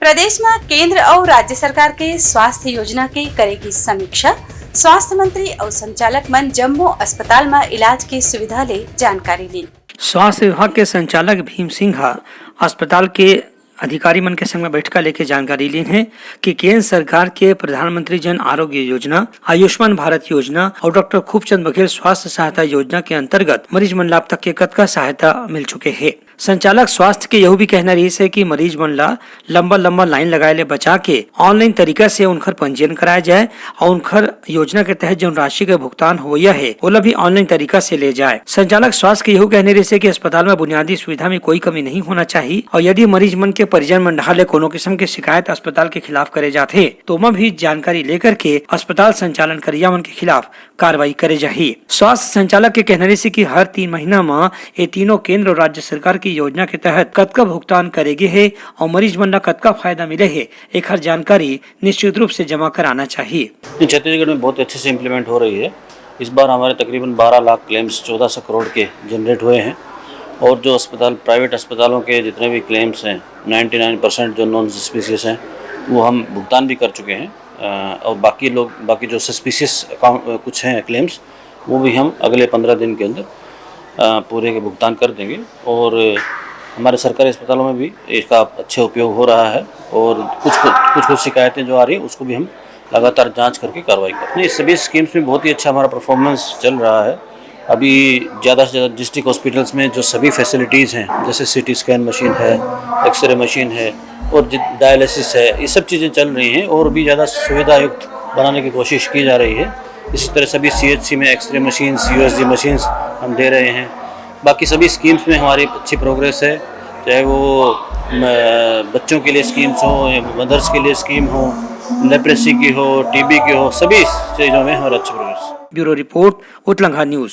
प्रदेश में केंद्र और राज्य सरकार के स्वास्थ्य योजना के करेगी समीक्षा। स्वास्थ्य मंत्री और संचालक मन जम्मू अस्पताल में इलाज की सुविधा ले जानकारी ली। स्वास्थ्य विभाग के संचालक भीम सिंह अस्पताल के अधिकारी मन के संग में बैठक लेके जानकारी ली है कि केंद्र सरकार के प्रधानमंत्री जन आरोग्य योजना, आयुष्मान भारत योजना और डॉक्टर खूबचंद बघेल स्वास्थ्य सहायता योजना के अंतर्गत मरीज मन लाभ तक के कतका सहायता मिल चुके हैं। संचालक स्वास्थ्य के यह भी कहना रही है कि मरीज मन ला लंबा लाइन लगाए ले बचा के ऑनलाइन तरीका से उनकर पंजीयन कराया जाए और उनकर योजना के तहत जो राशि का भुगतान हुआ है वो भी ऑनलाइन तरीका से ले जाए। संचालक स्वास्थ्य के यह कहने रही है कि अस्पताल में बुनियादी सुविधा में कोई कमी नहीं होना चाहिए और यदि मरीज मन के परिजन मन ढाले कोनो किस्म के शिकायत अस्पताल के खिलाफ करे जाते तो वह भी जानकारी लेकर के अस्पताल संचालन करिया मन के खिलाफ कार्रवाई करे जाही। स्वास्थ्य संचालक के कहने से कि हर 3 महीना में ये तीनों केंद्र और राज्य सरकार की योजना के तहत कतका भुगतान करेगी है और मरीज मन का कतका फायदा मिले है एक हर जानकारी निश्चित रूप से जमा कराना चाहिए। छत्तीसगढ़ में बहुत अच्छे से इम्प्लीमेंट हो रही है। इस बार हमारे तकरीबन 12 लाख क्लेम्स 1400 करोड़ के जनरेट हुए हैं और जो प्राइवेट अस्पतालों के जितने भी क्लेम्स हैं 99% जो नॉन सस्पिशियस हैं वो हम भुगतान भी कर चुके हैं और बाकी जो सस्पिशियस कुछ हैं क्लेम्स वो भी हम अगले 15 दिन के अंदर पूरे के भुगतान कर देंगे। और हमारे सरकारी अस्पतालों में भी इसका अच्छे उपयोग हो रहा है और कुछ शिकायतें जो आ रही हैं उसको भी हम लगातार जांच करके कार्रवाई करते हैं। इस सभी स्कीम्स में बहुत ही अच्छा हमारा परफॉर्मेंस चल रहा है। अभी ज़्यादा से ज़्यादा डिस्ट्रिक्ट हॉस्पिटल्स में जो सभी फैसिलिटीज़ हैं जैसे CT स्कैन मशीन है, एक्सरे मशीन है और डायलिसिस है, ये सब चीज़ें चल रही हैं और भी ज़्यादा सुविधा युक्त बनाने की कोशिश की जा रही है। इसी तरह सभी CHC में एक्सरे मशीन्स, USG मशीन्स हम दे रहे हैं। बाकी सभी स्कीम्स में हमारी अच्छी प्रोग्रेस है, चाहे वो बच्चों के लिए स्कीम्स हो या मदर्स के लिए स्कीम हो, लेप्रेसी की हो, TB की हो, सभी चीज़ों में हमारा अच्छा प्रोग्रेस। ब्यूरो रिपोर्ट, उत्तलंघा न्यूज।